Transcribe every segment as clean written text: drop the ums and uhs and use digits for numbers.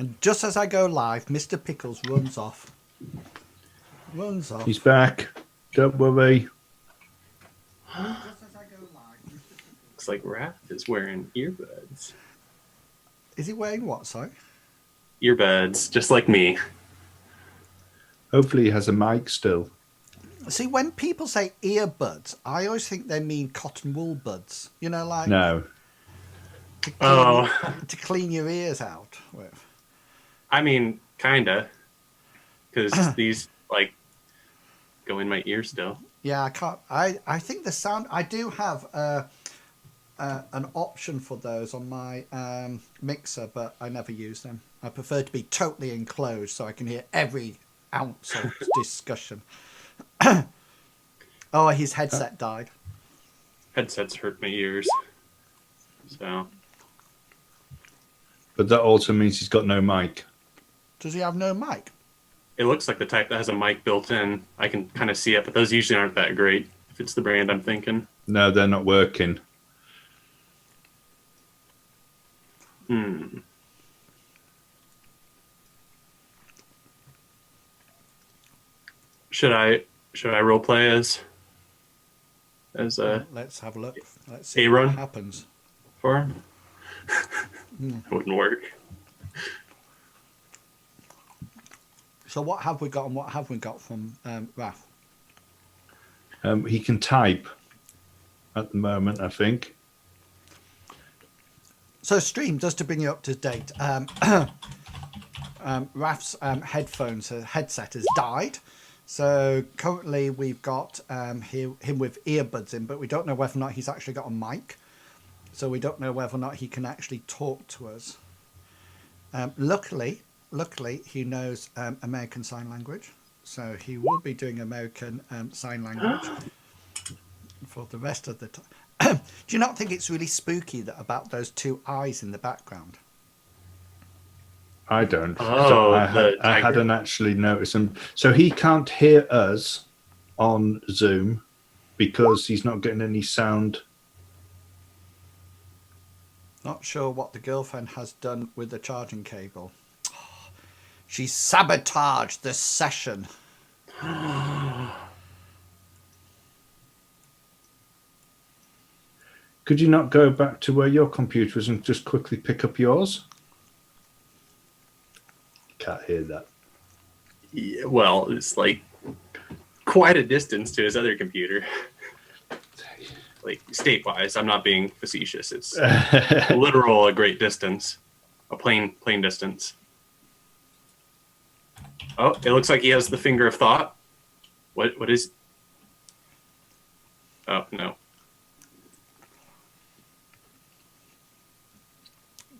And just as I go live, Mr. Pickles runs off. He's back. Don't worry. Just as I go live, Mr. Pickles... Looks like Raph is wearing earbuds. Is he wearing what, sorry? Earbuds, just like me. Hopefully he has a mic still. See, when people say earbuds, I always think they mean cotton wool buds. You know, like... No. To clean your ears out with. I mean, kinda. Because these, like, go in my ear still. Yeah, I can't... I think the sound... I do have an option for those on my mixer, but I never use them. I prefer to be totally enclosed so I can hear every ounce of discussion. Oh, his headset died. Headsets hurt my ears. So... But that also means he's got no mic. Does he have no mic? It looks like the type that has a mic built in. I can kind of see it, but those usually aren't that great, if it's the brand I'm thinking. No, they're not working. Should I roleplay as Let's have a look. Let's see Aaron? what happens. for him? It wouldn't work. So what have we got and what have we got from Raph? He can type at the moment, I think. So Stream, just to bring you up to date, Raf's headset has died. So currently we've got him with earbuds in, but we don't know whether or not he's actually got a mic. So we don't know whether or not he can actually talk to us. Luckily, he knows American Sign Language. So he will be doing American Sign Language for the rest of the time. Do you not think it's really spooky about those two eyes in the background? I don't. Oh, I hadn't actually noticed him. So he can't hear us on Zoom because he's not getting any sound. Not sure what the girlfriend has done with the charging cable. She sabotaged the session. Could you not go back to where your computer is and just quickly pick up yours? Can't hear that. Yeah, well, it's like quite a distance to his other computer. Like state-wise, I'm not being facetious. It's literal a great distance, a plain distance. Oh, it looks like he has the finger of thought. What is? Oh no.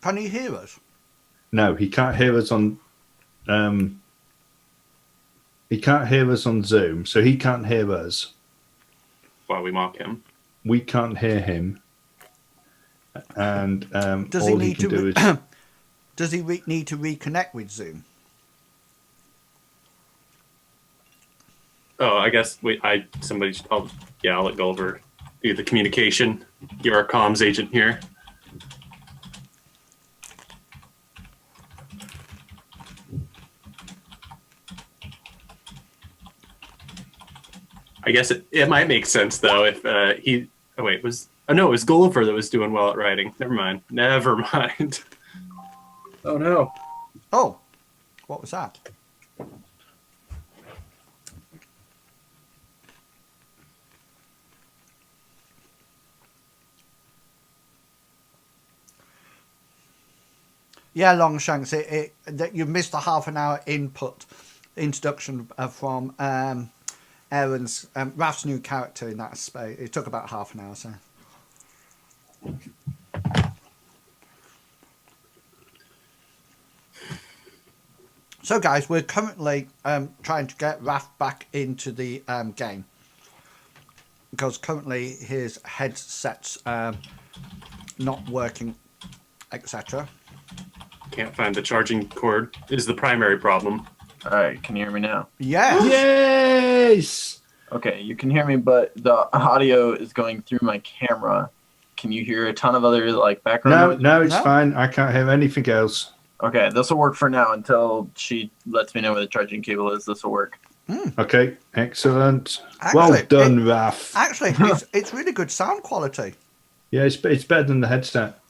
Can you hear us? No, he can't hear us on. He can't hear us on Zoom, so he can't hear us. While we mock him, we can't hear him. And does all he he can need do is. Does he need to reconnect with Zoom? Oh, I guess I'll let Gulliver do the communication. You're our comms agent here. I guess it might make sense though if it was Gulliver that was doing well at writing. Never mind. Oh no. Oh, what was that? Yeah, Longshanks, that you missed a half an hour introduction from Aaron's Raf's new character in that space. It took about half an hour, so. So, guys, we're currently trying to get Raf back into the game because currently his headset's not working, etc. Can't find the charging cord is the primary problem. All right, can you hear me now? Yeah. Yes. Okay, you can hear me, but the audio is going through my camera. Can you hear a ton of other background noise? No, it's fine. I can't hear anything else. Okay, this will work for now until she lets me know where the charging cable is. This will work. Okay, excellent. Actually, Well done, Raph. Actually, it's really good sound quality. Yeah, it's better than the headset.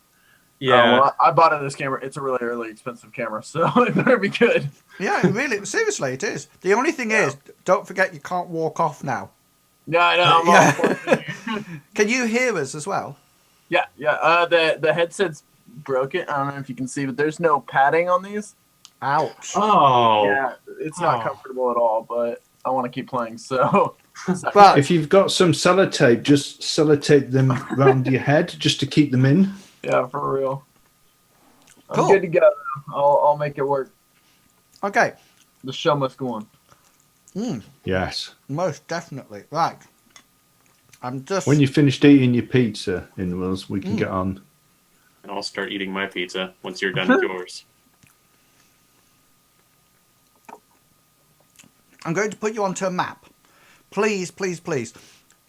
Yeah. Well, I bought this camera. It's a really expensive camera, so it better be good. Yeah, really, seriously, it is. The only thing is, don't forget you can't walk off now. Yeah, I know. Yeah. Can you hear us as well? Yeah. The headset's broken. I don't know if you can see, but there's no padding on these. Ouch. Oh. Yeah, it's not comfortable at all. But I want to keep playing, so. But If you've got some sellotape, just sellotape them around your head just to keep them in. Yeah, for real. Cool. I'm good to go. I'll make it work. okay, The show must go on. Yes. most definitely. Right. I'm just. When you've finished eating your pizza, Inwills, we can get on. And I'll start eating my pizza once you're done with yours. I'm going to put you onto a map. Please, please, please,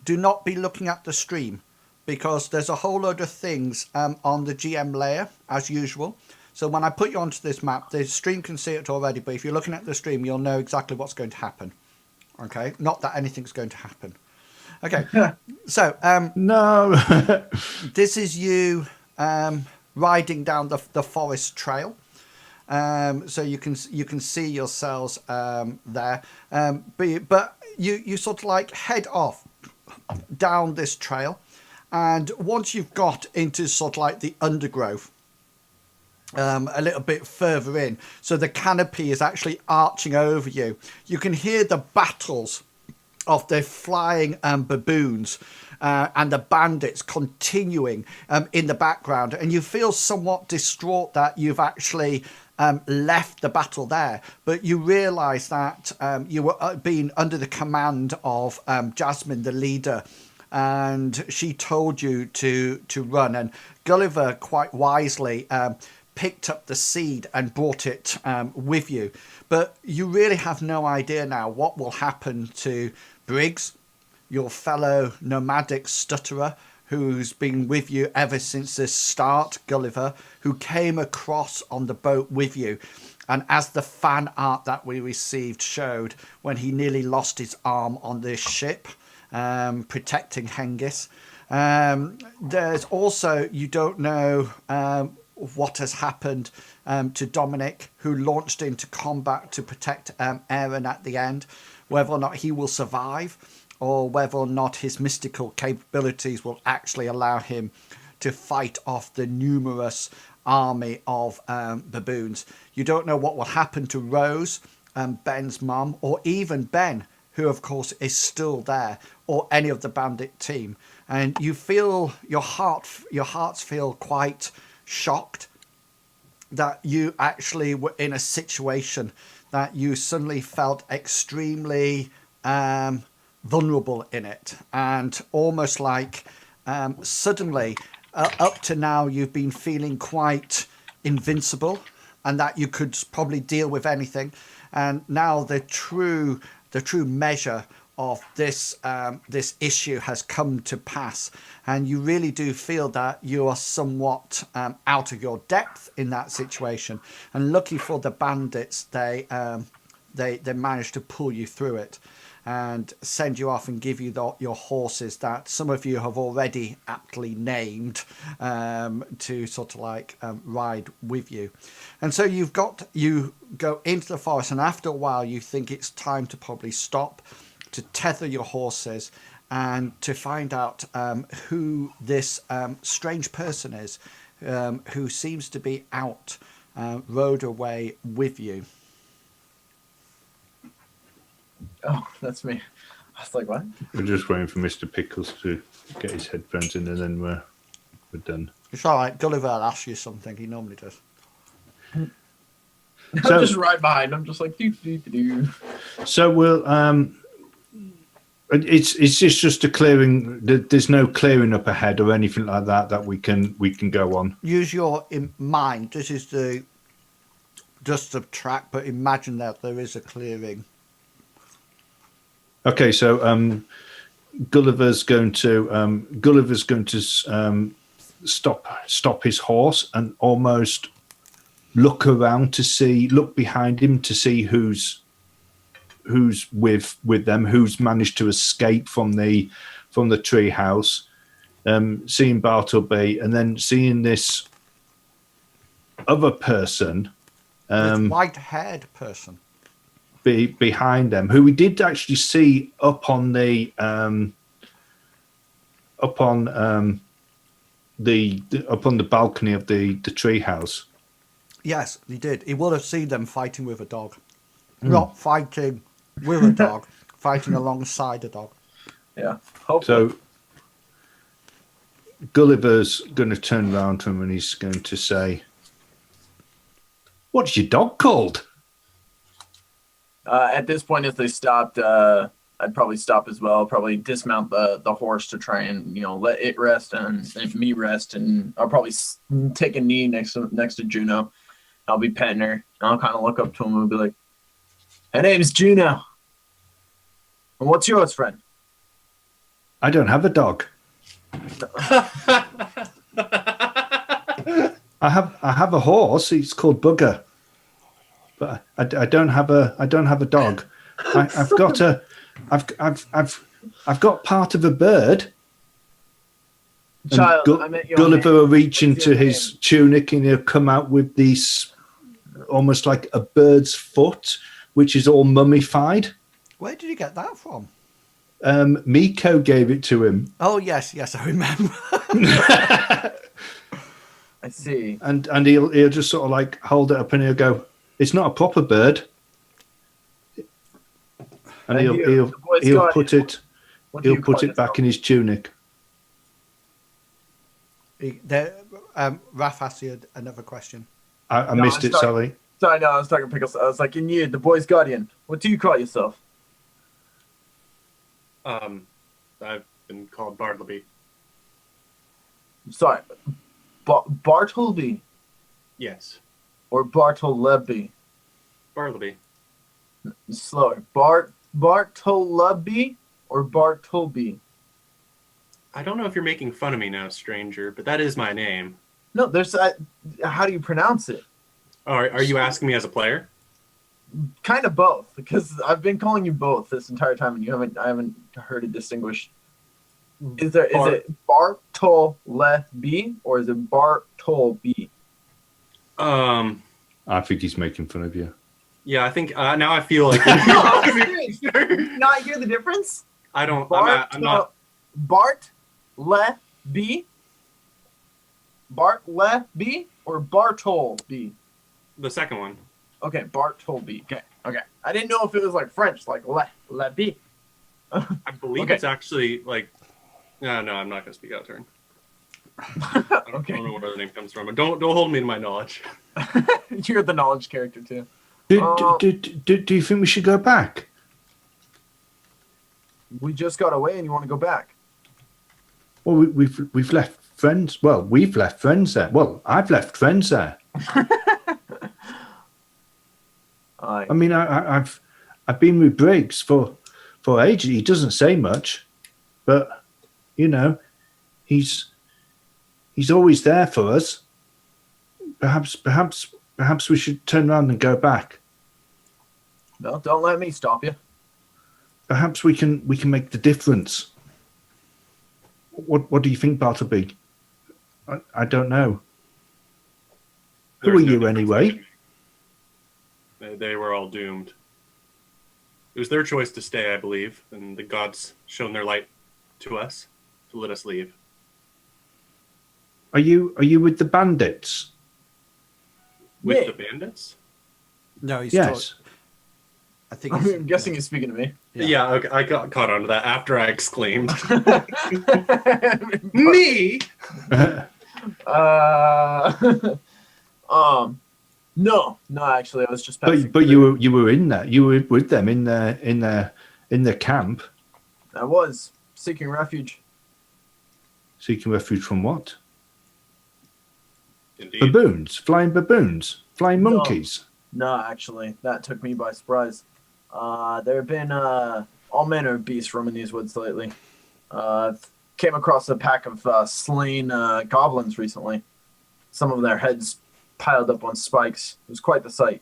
do not be looking at the stream because there's a whole load of things on the GM layer as usual. So when I put you onto this map, the stream can see it already, but if you're looking at the stream, you'll know exactly what's going to happen. Okay? Not that anything's going to happen. Okay. So No. this is you riding down the forest trail. So you can see yourselves there, but you sort of like head off down this trail, and once you've got into sort of like the undergrowth, a little bit further in, so the canopy is actually arching over you. You can hear the battles of the flying baboons and the bandits continuing in the background, and you feel somewhat distraught that you've actually left the battle there, but you realise that you were being under the command of Jasmine, the leader, and she told you to run, and Gulliver quite wisely picked up the seed and brought it with you. But you really have no idea now what will happen to Briggs, your fellow nomadic stutterer, who's been with you ever since the start, Gulliver, who came across on the boat with you. And as the fan art that we received showed, when he nearly lost his arm on this ship, protecting Hengist. There's also, you don't know what has happened to Dominic, who launched into combat to protect Aaron at the end, whether or not he will survive, or whether or not his mystical capabilities will actually allow him to fight off the numerous army of baboons. You don't know what will happen to Rose, Ben's mum, or even Ben, who of course is still there, or any of the bandit team. And you feel your hearts feel quite shocked that you actually were in a situation that you suddenly felt extremely vulnerable in it, and almost like suddenly up to now you've been feeling quite invincible and that you could probably deal with anything, and now the true measure of this issue has come to pass, and you really do feel that you are somewhat out of your depth in that situation. And lucky for the bandits, they managed to pull you through it and send you off and give you your horses that some of you have already aptly named to sort of like ride with you. And so you go into the forest, and after a while you think it's time to probably stop, to tether your horses, and to find out who this strange person is who seems to be out, rode away with you. Oh, that's me. I was like, what? We're just waiting for Mr. Pickles to get his headphones in, and then we're done. It's all right. Gulliver will ask you something. He normally does. So- I'm just right behind. I'm just like, do. So we'll it's just a clearing. There's no clearing up ahead or anything like that we can go on. Use your mind. This is just the track, but imagine that there is a clearing. Okay, so Gulliver's going to stop his horse and almost look around look behind him to see who's with them, who's managed to escape from the tree house, seeing Bartleby, and then seeing this other person, white-haired person, behind them, who we did actually see up on the balcony of the tree house. Yes, he did. He would have seen them fighting with a dog. Not fighting with a dog, fighting alongside a dog. Yeah. Hopefully. So Gulliver's going to turn around to him and he's going to say, "What's your dog called?" At this point, if they stopped, I'd probably stop as well. Probably dismount the horse to try and let it rest and me rest, and I'll probably take a knee next to Juno. I'll be petting her. And I'll kind of look up to him and be like, "Her name's Juno. And what's yours, friend?" "I don't have a dog. I have a horse. He's called Bugger, but I don't have a dog. I've got part of a bird." Child, And I meant your Gulliver name. will reach What's into your his name? tunic and he'll come out with these almost like a bird's foot, which is all mummified. Where did you get that from? Miko gave it to him, Oh, yes, I remember. I see. and he'll just sort of like hold it up and he'll go, "It's not a proper bird," and And you, the Boy he'll Scout, put it what do he'll you put call it back in his tunic. Raph asked you another question. I No, missed I'm it, sorry. Sally. Sorry, no, I was talking Pickles. I was like, "And you, the boy's guardian, what do you call yourself?" I've been called Bartleby. Sorry, Bartleby Yes, or Bartleby? Bartleby. Slower. Bartleby or Bartleby? I don't know if you're making fun of me now, stranger, but that is my name. No, there's. How do you pronounce it? Oh, are you asking me as a player? Kind of both, because I've been calling you both this entire time, and I haven't heard it distinguished. Is it Bartleby or is it Bartleby? I think he's making fun of you. Yeah, I think now I feel like Not hear the difference? I don't. I'm not. Bartleby or Bartleby? The second one. Okay, Bartleby. Okay. I didn't know if it was like French, like Lebi. I believe Okay. it's actually like. No, I'm not going to speak out of turn. Okay. I don't know where the name comes from. Don't hold me to my knowledge. You're the knowledge character too. Do you think we should go back? We just got away, and you want to go back? Well, we've left friends. Well, we've left friends there. Well, I've left friends there. I mean, I've been with Briggs for ages. He doesn't say much, but he's always there for us. Perhaps we should turn around and go back. No, don't let me stop you. Perhaps we can make the difference. What do you think, Bartleby? I don't know. Who There's are no you difference anyway? between me. They were all doomed. It was their choice to stay, I believe, and the gods shone their light to us to let us leave. Are you with the bandits? With Yeah. the bandits? No, he's Yes. I think he's, I'm guessing he's speaking to me. Yeah, okay, I got caught onto that after I exclaimed, "Me!" No, actually, I was just passing. But you were in there. You were with them in their camp, I was seeking refuge. seeking refuge from what? Indeed. Baboons, flying No. monkeys. No, actually, that took me by surprise. There have been all manner of beasts roaming these woods lately. Came across a pack of slain goblins recently. Some of their heads piled up on spikes. It was quite the sight.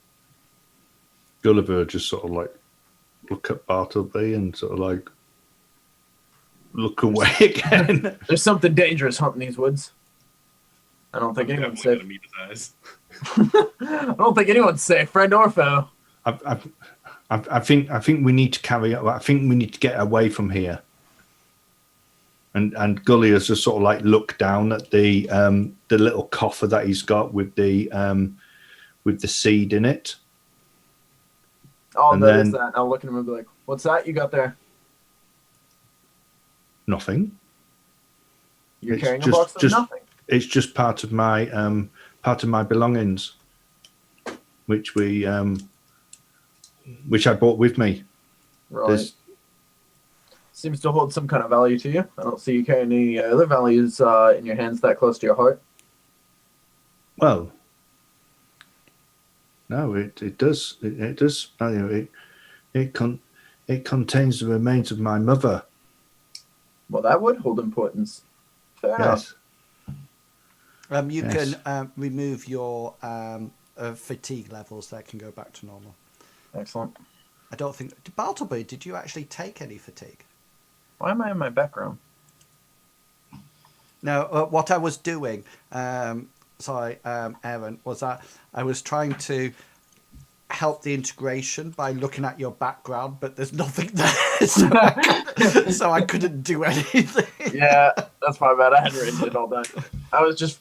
Gulliver just sort of like look at Bartleby and sort of like look away again. There's something dangerous hunting these woods. I don't think anyone's safe. Meet his eyes. I don't think anyone's safe, friend or foe. I think we need to carry out. I think we need to get away from here. And Gulliver's just sort of like look down at the little coffer that he's got with the seed in it. Oh, And that is then- that. I'll look at him and be like, "What's that you got there? Nothing. You're It's carrying just- a box of just- nothing." It's just part of my belongings, which I brought with me. Right. There's- Seems to hold some kind of value to you. I don't see you carrying any other values in your hands that close to your heart. Well, no, it does. It does value it. It contains the remains of my mother. Well, that would hold importance. Fair enough. Yes. You Yes. can remove your fatigue levels. That can go back to normal. Excellent. I don't think... Bartleby, did you actually take any fatigue? Why am I in my background? No, what I was doing, Aaron, was that I was trying to help the integration by looking at your background, but there's nothing there, so I couldn't do anything. Yeah, that's my bad. I hadn't written it all down. I was just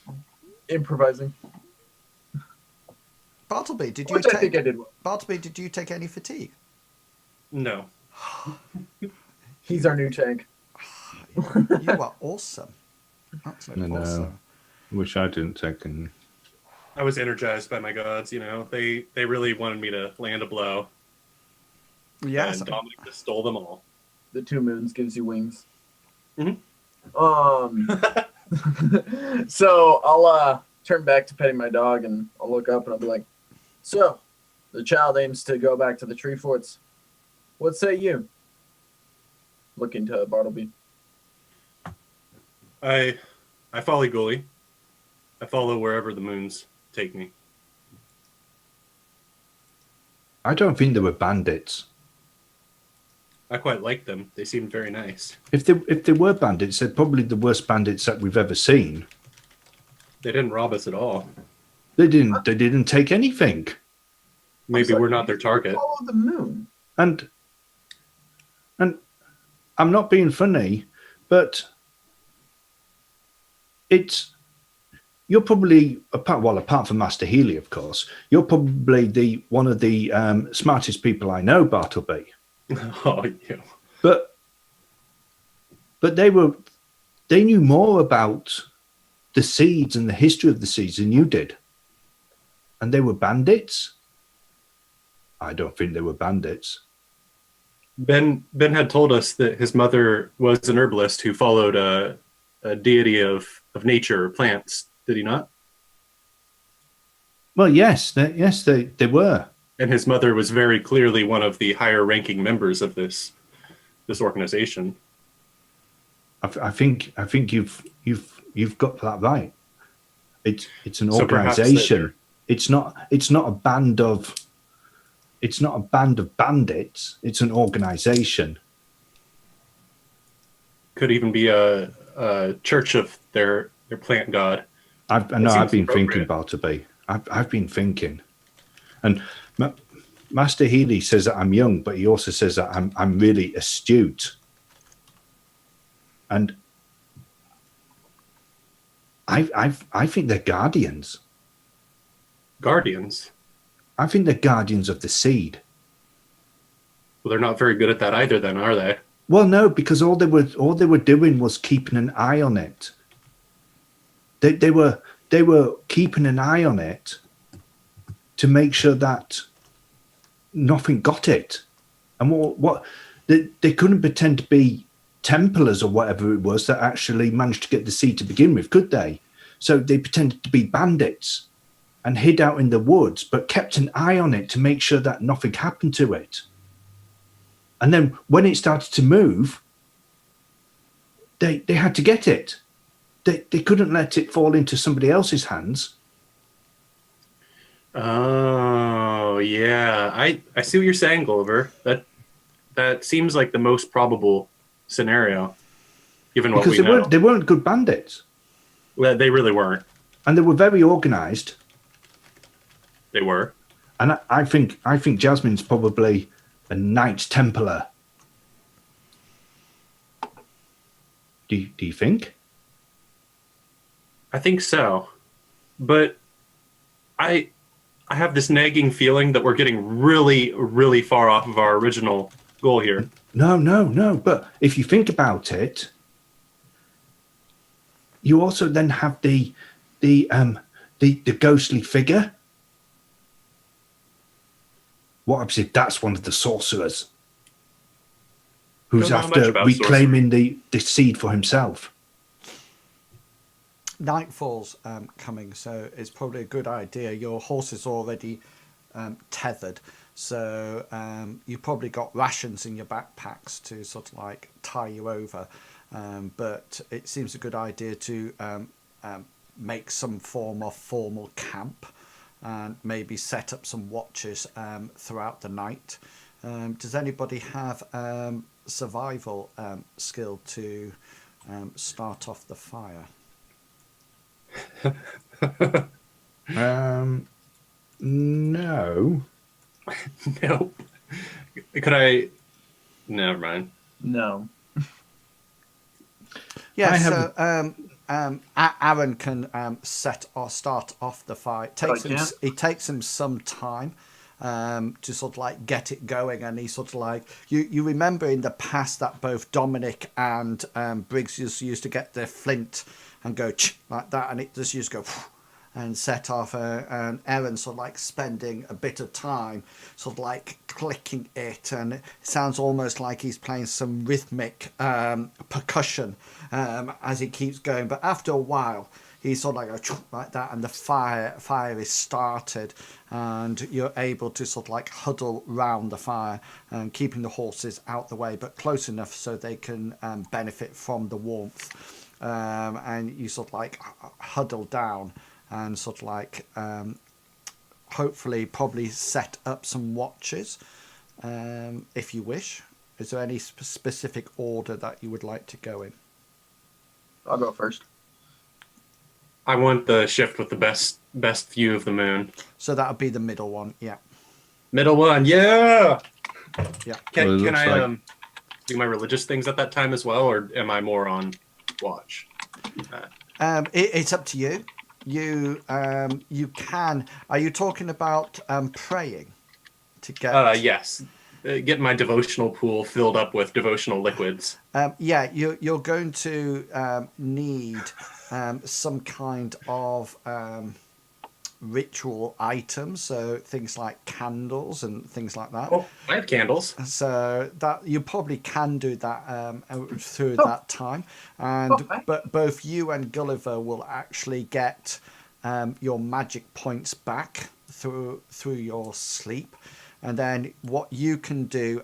improvising. Bartleby, did you Which I think I take? did well. Bartleby, did you take any fatigue? No. He's our new tank. You are awesome. Absolutely No. awesome. Which I didn't take. And I was energized by my gods. You know, they really wanted me to land a blow. Yes. And Dominic just stole them all. The 2 moons gives you wings. Mhm. So I'll turn back to petting my dog and I'll look up and I'll be like, "So, the child aims to go back to the tree forts. What say you?" Looking to Bartleby. I follow Gully. I follow wherever the moons take me. I don't think they were bandits. I quite like them. They seemed very nice. If they were bandits, they're probably the worst bandits that we've ever seen. They didn't rob us at all. They didn't take anything. Maybe sorry, we're not their target. Follow the moon. And I'm not being funny, but you're probably apart from Master Healy, of course, you're probably one of the smartest people I know, Bartleby. Oh, yeah. But they knew more about the seeds and the history of the seeds than you did. And they were bandits? I don't think they were bandits. Ben had told us that his mother was an herbalist who followed a deity of nature or plants. Did he not? Well, yes, they were. And his mother was very clearly one of the higher ranking members of this organization. I think you've got that right. It's an So perhaps organization. It's not a band of bandits. It's an organization. Could even be a church of their plant god. I've been seems thinking, appropriate. Bartleby. I've been thinking, and Master Healy says that I'm young, but he also says that I'm really astute. And I think they're guardians. Guardians. I think they're guardians of the seed. Well, they're not very good at that either, then, are they? Well, no, because all they were doing was keeping an eye on it. They were keeping an eye on it to make sure that nothing got it. And what they couldn't pretend to be Templars or whatever it was that actually managed to get the seed to begin with, could they? So they pretended to be bandits and hid out in the woods, but kept an eye on it to make sure that nothing happened to it. And then when it started to move, they had to get it. They couldn't let it fall into somebody else's hands. Oh, yeah. I see what you're saying, Gulliver. That seems like the most probable scenario, given what Because we know. they weren't good bandits, Well, they really weren't. and they were very organised. They were. And I think Jasmine's probably a Knight Templar. Do you think? I think so. But I I have this nagging feeling that we're getting really, really far off of our original goal here. No. But if you think about it, you also then have the ghostly figure. What happens if that's one of the sorcerers who's Don't know much after about reclaiming the seed for himself? Nightfall's coming, so it's probably a good idea. Your horse is already tethered, so you probably got rations in your backpacks to sort of like tie you over. But it seems a good idea to make some form of formal camp and maybe set up some watches throughout the night. Does anybody have survival skill to start off the fire? No. Nope. Could I? Never mind. No. Yeah, I so Aaron can set or start off the fire. It takes him some time to sort of like get it going, and he sort of like you remember in the past that both Dominic and Briggs used to get their flint and go like that, and it just used to go and set off, and Aaron sort of like spending a bit of time sort of like clicking it, and it sounds almost like he's playing some rhythmic percussion as he keeps going. But after a while, he's sort of like like that, and the fire is started, and you're able to sort of like huddle round the fire and keeping the horses out the way, but close enough so they can benefit from the warmth. And you sort of like huddle down and sort of like hopefully probably set up some watches if you wish. Is there any specific order that you would like to go in? I'll go first. I want the shift with the best view of the moon. So that would be the middle one, yeah. Middle one, yeah. Yeah. Can I do my religious things at that time as well, or am I more on watch? It's up to you. You can. Are you talking about praying to get? Yes. Get my devotional pool filled up with devotional liquids. Yeah, you're going to need some kind of ritual items, so things like candles and things like that. Oh, I have candles. So that you probably can do that through that time, and but both you and Gulliver will actually get your magic points back through your sleep, and then what you can do,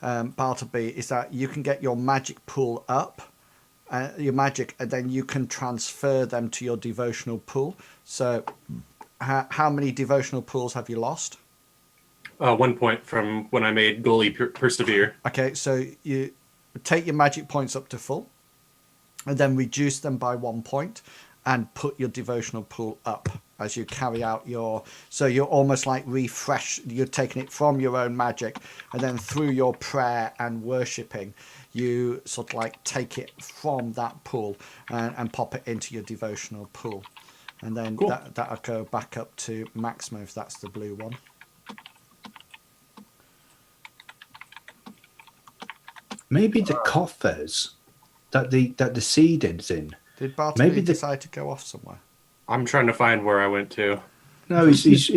Bartleby, is that you can get your magic pool up. Your magic, and then you can transfer them to your devotional pool. So, how many devotional pools have you lost? 1 point from when I made Gully persevere. Okay, so you take your magic points up to full, and then reduce them by 1 point, and put your devotional pool up as you carry out your. So you're almost like refresh. You're taking it from your own magic, and then through your prayer and worshipping, you sort of like take it from that pool and pop it into your devotional pool, and then cool. that'll go back up to maximum if that's the blue one. Maybe the coffers that the seed is in. Did Bartleby decide to go off somewhere? I'm trying to find where I went to. No, is this?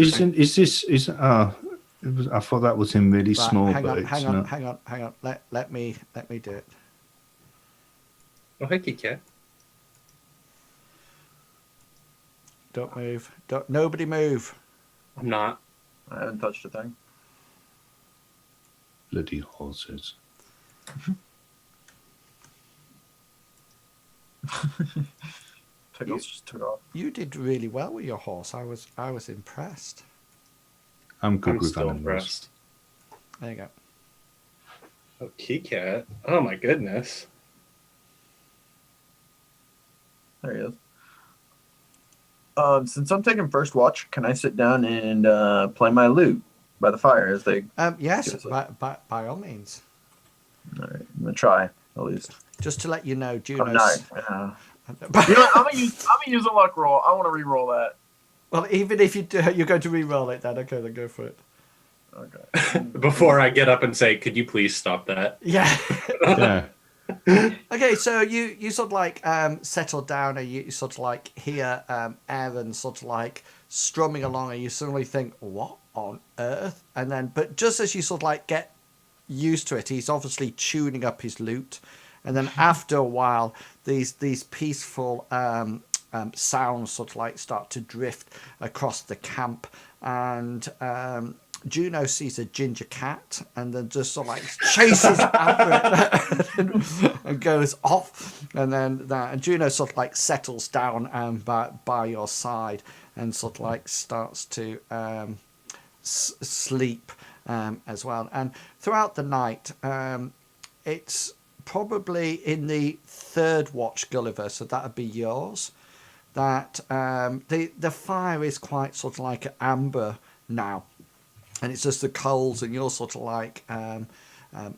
I thought that was in really small. Hang not. on. Let me do it. Oh, heck, you can. Don't move. Nobody move. I'm not. I haven't touched a thing. Bloody horses. Pickles just took off. You did really well with your horse. I was impressed. I'm good I'm with still animals. impressed. There you go. Oh, Key Cat. Oh my goodness. There he is. Since I'm taking first watch, can I sit down and play my lute by the fire as they? Yes, Yes, by all means. All right, I'm gonna try at least. Just to let you know, I'm Juno's. not. You know what? I'm gonna use a luck roll. I want to re-roll that. Well, even if you do, you're going to re-roll it, then okay, then go for it. Okay. Before I get up and say, could you please stop that? Yeah. Yeah. Okay, so you sort of like settle down, and you sort of like hear Aaron sort of like strumming along, and you suddenly think, "What on earth?" And then, but just as you sort of like get used to it, he's obviously tuning up his lute, and then after a while, these peaceful sounds sort of like start to drift across the camp, and Juno sees a ginger cat and then just sort of like chases after it and goes off, and then and Juno sort of like settles down by your side and sort of like starts to sleep as well. And throughout the night, it's probably in the third watch, Gulliver, so that would be yours, that the fire is quite sort of like amber now, and it's just the coals, and you're sort of like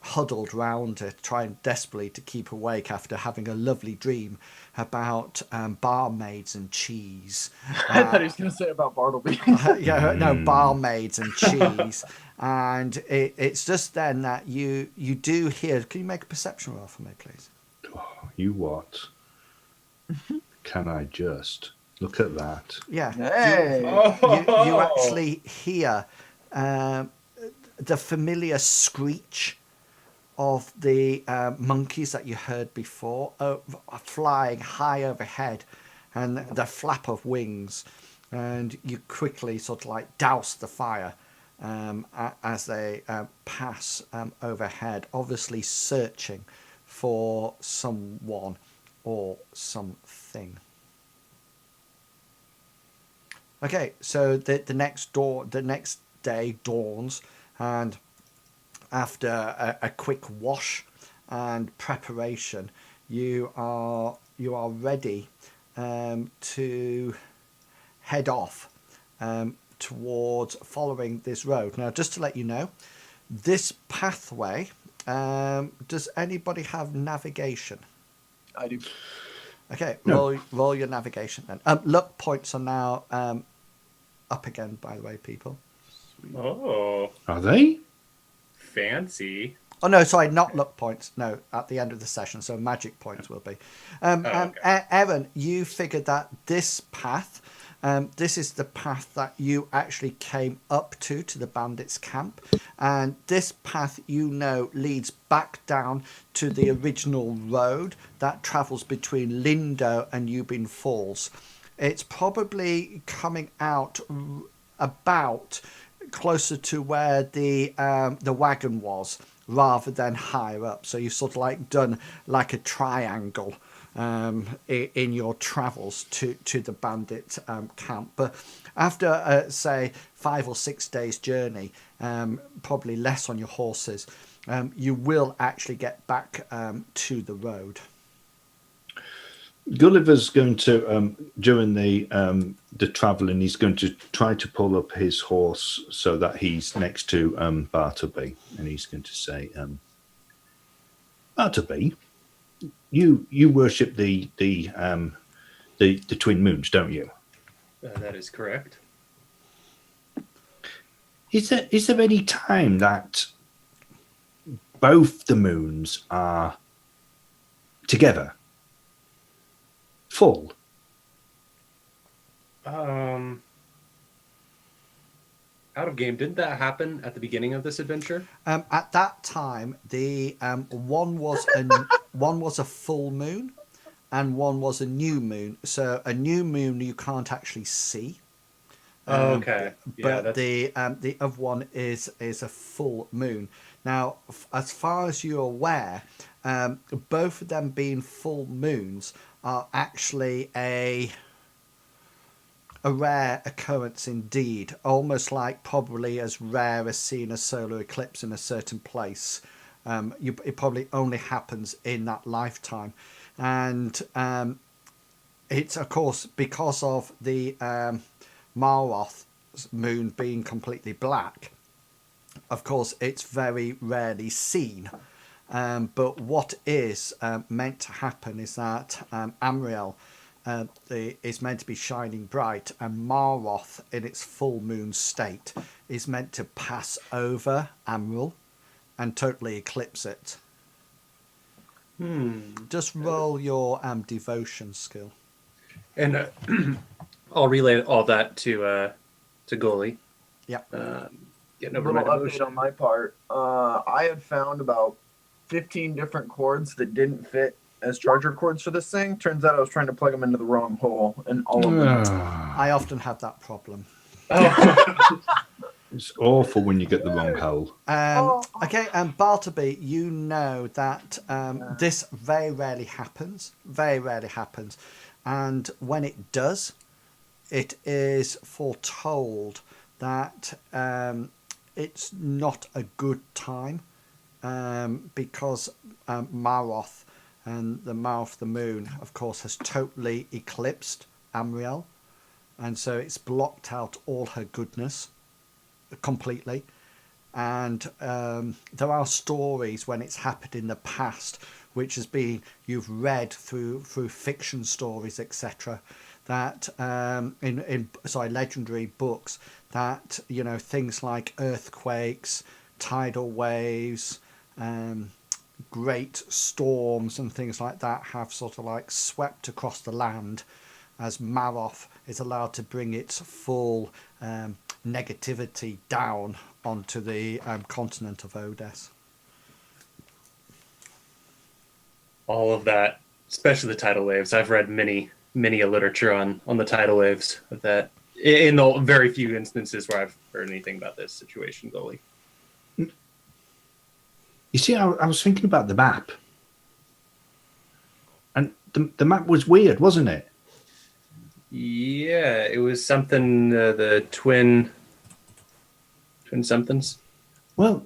huddled round it, trying desperately to keep awake after having a lovely dream about barmaids and cheese. I thought he was gonna say about Bartleby. Yeah, no, barmaids and cheese. And it's just then that you do hear. Can you make a perception roll for me, please? Oh, you what? Can I just look at that? Yeah. Hey. You actually hear the familiar screech of the monkeys that you heard before, flying high overhead, and the flap of wings, and you quickly sort of like douse the fire as they pass overhead, obviously searching for someone or something. Okay, so the next day dawns, and after a quick wash and preparation, you are ready to head off towards following this road. Now, just to let you know, this pathway, does anybody have navigation? I do. Okay, No. roll your navigation then. Luck points are now up again, by the way, people. Oh, Are they? fancy. Oh no, sorry, not luck points. No, at the end of the session, so magic points will be. Okay. Evan, you figured that this path, this is the path that you actually came up to the bandits' camp, and this path, you know, leads back down to the original road that travels between Lindowe and Eubin Falls. It's probably coming out about closer to where the wagon was, rather than higher up. So you've sort of like done like a triangle in your travels to the bandit camp. But after say 5 or 6 days journey, probably less on your horses, you will actually get back to the road. Gulliver's going to during the travelling, he's going to try to pull up his horse so that he's next to Bartleby, and he's going to say, Bartleby, you worship the twin moons, don't you? That is correct. Is there any time that both the moons are together? Full. Out of game. Didn't that happen at the beginning of this adventure? At that time, the one was a full moon, and one was a new moon. So a new moon you can't actually see. Okay. Yeah, But the other one is a full moon. Now, as far as you're aware, both of them being full moons are actually a rare occurrence indeed, almost like probably as rare as seeing a solar eclipse in a certain place. It probably only happens in that lifetime, and it's of course because of the Maroth's moon being completely black. Of course, it's very rarely seen. But what is meant to happen is that Amriel is meant to be shining bright, and Maroth, in its full moon state, is meant to pass over Amriel and totally eclipse it. Just roll your devotion skill. And I'll relay all that to Gully. Yeah. Getting over Little my update devotion. on my part. I had found about 15 different cords that didn't fit as charger cords for this thing. Turns out I was trying to plug them into the wrong hole, and all of them. I often have that problem. Oh. It's awful when you get the wrong hole. Okay, Bartleby, you know that this very rarely happens. Very rarely happens. And when it does, it is foretold that it's not a good time because Maroth and the Maroth the moon, of course, has totally eclipsed Amriel. And so it's blocked out all her goodness completely. And there are stories when it's happened in the past, which has been you've read through fiction stories, etc., that in legendary books, that things like earthquakes, tidal waves, great storms and things like that have sort of like swept across the land as Maroth is allowed to bring its full negativity down onto the continent of Odes. All of that, especially the tidal waves. I've read many a literature on the tidal waves of that. In the very few instances where I've heard anything about this situation, Gully. You see, I was thinking about the map, and the map was weird, wasn't it? Yeah, it was something the twin somethings. Well,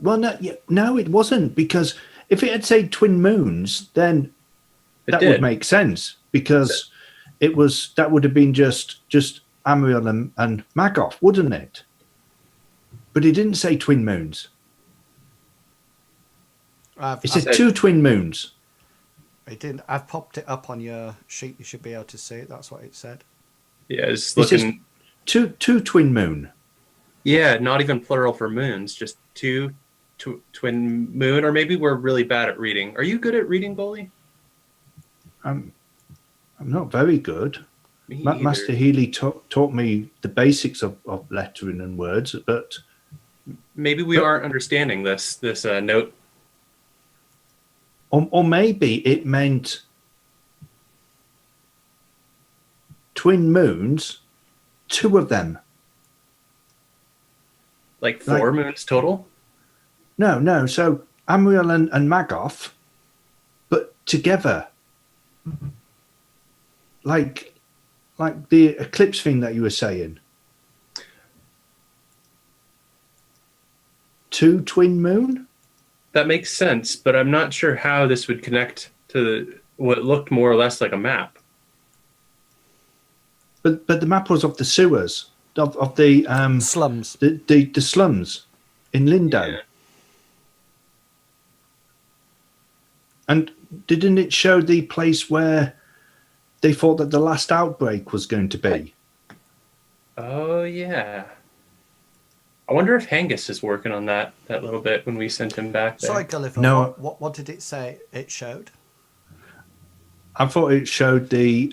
no, it wasn't, because if it had said twin moons, then that would make sense, because that would have been just Amriel and Magoth, wouldn't it? But it didn't say twin moons. It said two twin moons. It didn't. I've popped it up on your sheet. You should be able to see it. That's what it said. Yeah, it's looking. Two twin moon. Yeah, not even plural for moons, just two twin moon. Or maybe we're really bad at reading. Are you good at reading, Gully? I'm not very good. Me Master either. Healy taught me the basics of lettering and words, but Maybe we aren't understanding this note. or maybe it meant twin moons, two of them. Like four moons total? No. So Amriel and Magoth, but together. Like the eclipse thing that you were saying. Two twin moon? That makes sense, but I'm not sure how this would connect to what looked more or less like a map. But the map was of the sewers, of the Slums. the slums in Lindowe. Yeah. And didn't it show the place where they thought that the last outbreak was going to be? Oh, yeah. I wonder if Hangus is working on that little bit when we sent him back there. Sorry, Gulliver. No. What did it say it showed? I thought it showed the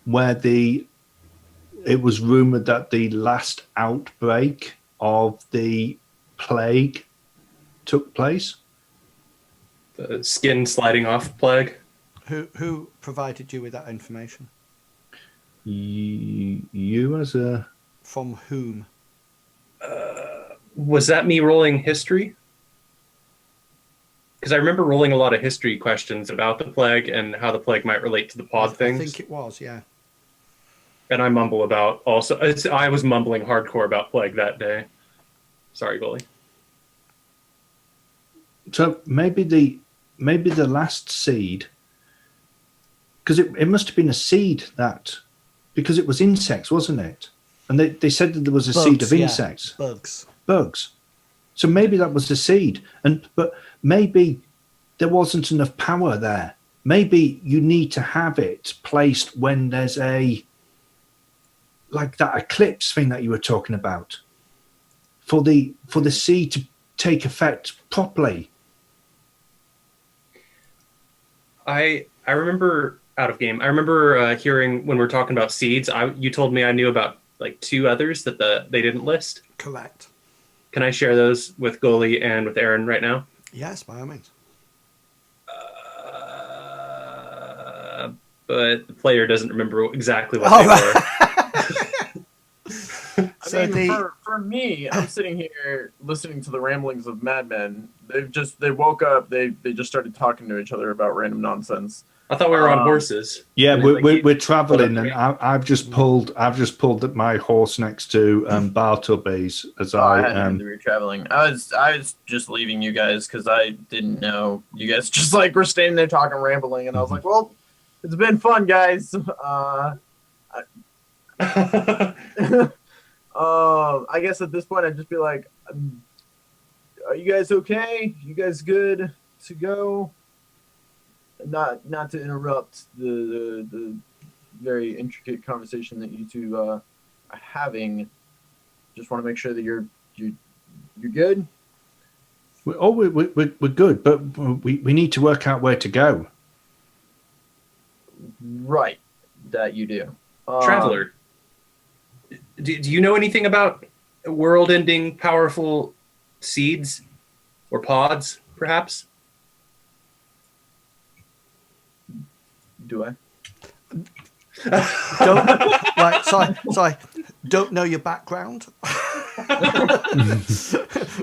where it was rumored that the last outbreak of the plague took place. The skin sliding off plague. Who provided you with that information? You as a... From whom? Was that me rolling history? Because I remember rolling a lot of history questions about the plague and how the plague might relate to the pod things. I think it was, yeah. And I mumble about also. I was mumbling hardcore about plague that day. Sorry, Gully. So maybe the last seed, because it must have been a seed that, because it was insects, wasn't it? And they said that there was a seed of insects. Bugs. So maybe that was the seed. But maybe there wasn't enough power there. Maybe you need to have it placed when there's like that eclipse thing that you were talking about, for the seed to take effect properly. I remember out of game. I remember hearing when we were talking about seeds. You told me I knew about like 2 others that they didn't list. Correct. Can I share those with Gully and with Aaron right now? Yes, by all means. But the player doesn't remember exactly what they were. I mean, for me, I'm sitting here listening to the ramblings of madmen. They woke up. They just started talking to each other about random nonsense. I thought we were on horses. Yeah, we're traveling, and I've just pulled my horse next to Bartleby's as I hadn't we were traveling. I was just leaving you guys because I didn't know you guys just like were standing there talking, rambling, and I was like, well, it's been fun, guys. I guess at this point I'd just be like, are you guys okay? You guys good to go? Not to interrupt the very intricate conversation that you two are having. Just want to make sure that you're good. We're good, but we need to work out where to go. Right, that you do. Traveler, do you know anything about world-ending powerful seeds or pods, perhaps? Do I? Sorry. Don't know your background.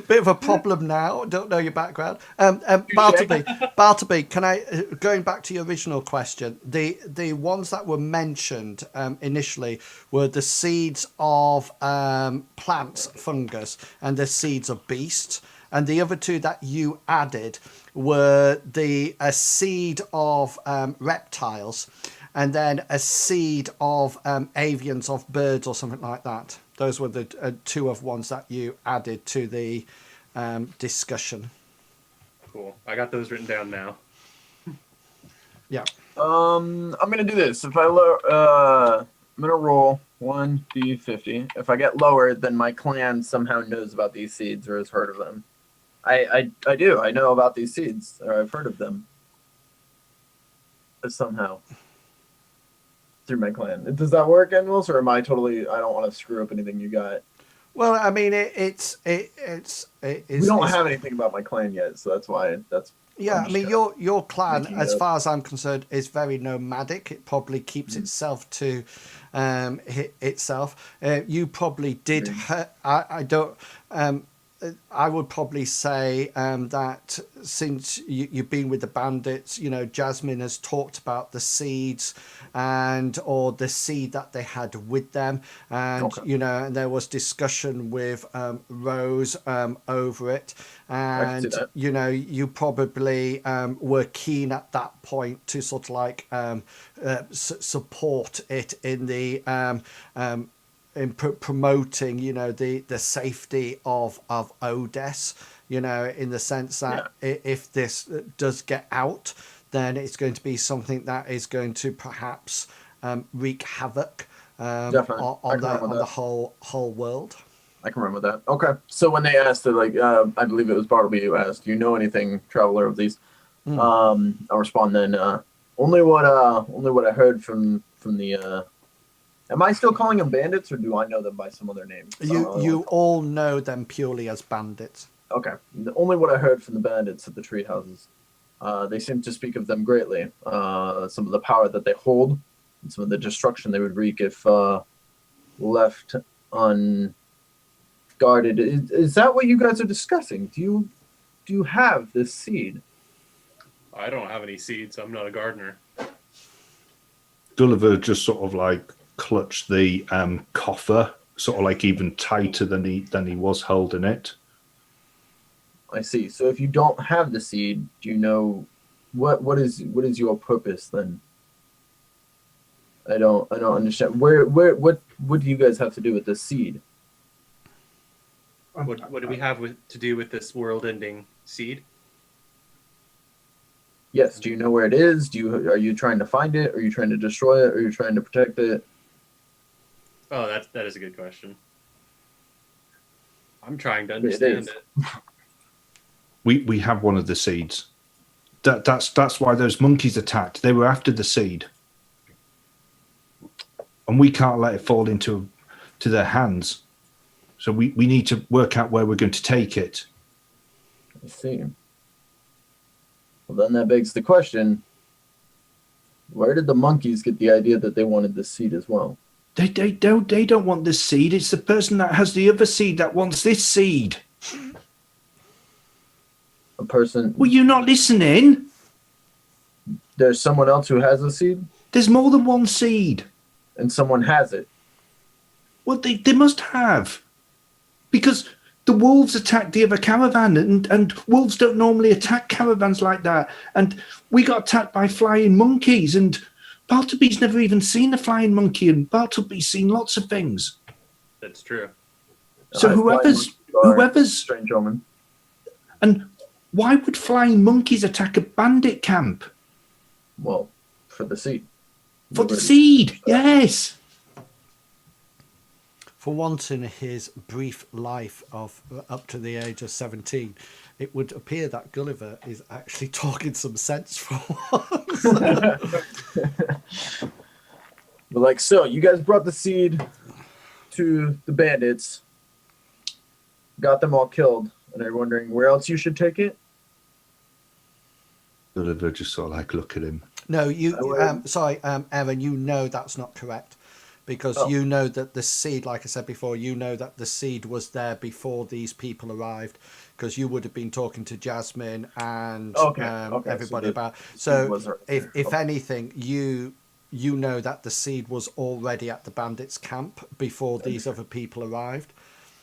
Bit of a problem now. Don't know your background. Bartleby, can I, going back to your original question, the ones that were mentioned initially were the seeds of plants, fungus, and the seeds of beasts. And the other 2 that you added were a seed of reptiles, and then a seed of avians, of birds or something like that. Those were the 2 of ones that you added to the discussion. Cool. I got those written down now. Yeah. I'm gonna do this. If I'm gonna roll 1d50. If I get lower, then my clan somehow knows about these seeds or has heard of them. I do. I know about these seeds, or I've heard of them. Somehow. Through my clan. Does that work, Animals, or am I totally? I don't want to screw up anything you got. Well, I mean, it's we don't have anything about my clan yet, so that's why. Yeah, I mean, your clan, as far as I'm concerned, is very nomadic. It probably keeps itself to itself. You probably did. I don't. I would probably say that since you've been with the bandits, Jasmine has talked about the seeds or the seed that they had with them. And, okay. And there was discussion with Rose over it. And, you probably were keen at that point to sort of like support it in the in promoting, the safety of Odes, in the sense that if this does get out, then it's going to be something that is going to perhaps wreak havoc on the whole world. I can run with that. Okay. So when they asked, I believe it was Bartleby who asked, "Do you know anything, traveler, of these?" I'll respond then. Only what I heard from the. Am I still calling them bandits, or do I know them by some other name? You all know them purely as bandits. Okay. Only what I heard from the bandits at the tree houses. They seem to speak of them greatly. Some of the power that they hold, and some of the destruction they would wreak if left unguarded. Is that what you guys are discussing? Do you have this seed? I don't have any seeds. I'm not a gardener. Gulliver just sort of like clutched the coffer, sort of like even tighter than he was holding it. I see. So if you don't have the seed, do you know what is your purpose then? I don't understand. What do you guys have to do with the seed? What do we have to do with this world-ending seed? Yes. Do you know where it is? Are you trying to find it? Are you trying to destroy it? Are you trying to protect it? Oh, that is a good question. I'm trying to understand it. We have one of the seeds. That's why those monkeys attacked. They were after the seed, and we can't let it fall into their hands. So we need to work out where we're going to take it. I see. Well, then that begs the question: where did the monkeys get the idea that they wanted this seed as well? They don't want this seed. It's the person that has the other seed that wants this seed. A person. Were you not listening? There's someone else who has a seed, There's more than one seed. and someone has it. Well, they must have. Because the wolves attacked the other caravan, and wolves don't normally attack caravans like that. And we got attacked by flying monkeys, and Bartleby's never even seen a flying monkey, and Bartleby's seen lots of things. That's true. So whoever's Strange omen. and why would flying monkeys attack a bandit camp? Well, for the seed. For the seed, yes. For once in his brief life of up to the age of 17, it would appear that Gulliver is actually talking some sense for once. But like, so you guys brought the seed to the bandits, got them all killed, and are wondering where else you should take it? Gulliver just sort of like look at him. No, Evan, you know that's not correct. Because you know that the seed, like I said before, you know that the seed was there before these people arrived, because you would have been talking to Jasmine and everybody about. So if anything, you know that the seed was already at the bandits' camp before these other people arrived.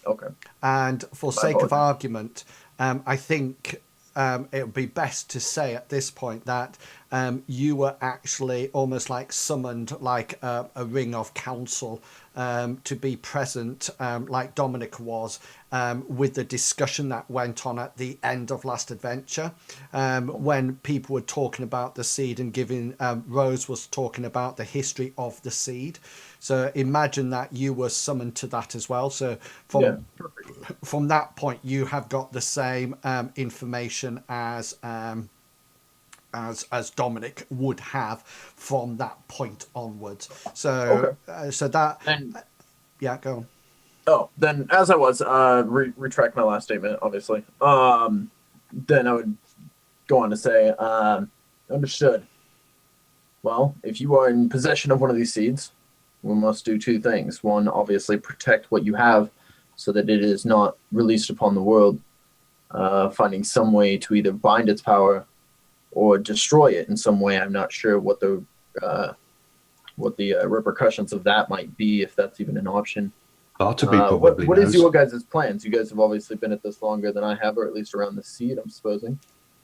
Okay. And for sake of argument, I think it would be best to say at this point that you were actually almost like summoned like a ring of council to be present, like Dominic was, with the discussion that went on at the end of last adventure, when people were talking about the seed and giving Rose was talking about the history of the seed. So imagine that you were summoned to that as well. So from that point, you have got the same information as Dominic would have from that point onwards. So go on. Oh, then as I was retract my last statement, obviously. Then I would go on to say, understood. Well, if you are in possession of one of these seeds, we must do two things. One, obviously protect what you have so that it is not released upon the world, finding some way to either bind its power or destroy it in some way. I'm not sure what the repercussions of that might be, if that's even an option. Bartleby probably what knows. is your guys' plans? You guys have obviously been at this longer than I have, or at least around the seed, I'm supposing.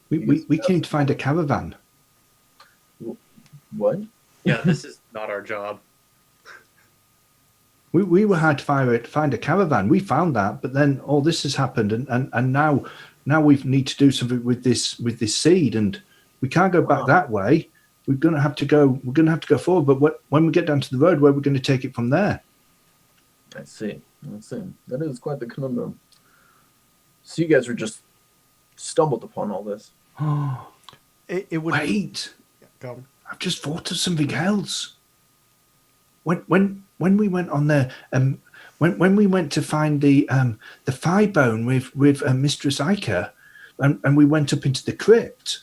We came to find a caravan. What? Yeah, this is not our job. We were had to find a caravan. We found that, but then all this has happened, and now we need to do something with this seed, and we can't go back that way. We're gonna have to go forward. But when we get down to the road, where we're going to take it from there? I see. That is quite the conundrum. So you guys were just stumbled upon all this. It would Wait. Go on. I've just thought of something else. When we went on there, when we went to find the thigh bone with Mistress Ica, and we went up into the crypt,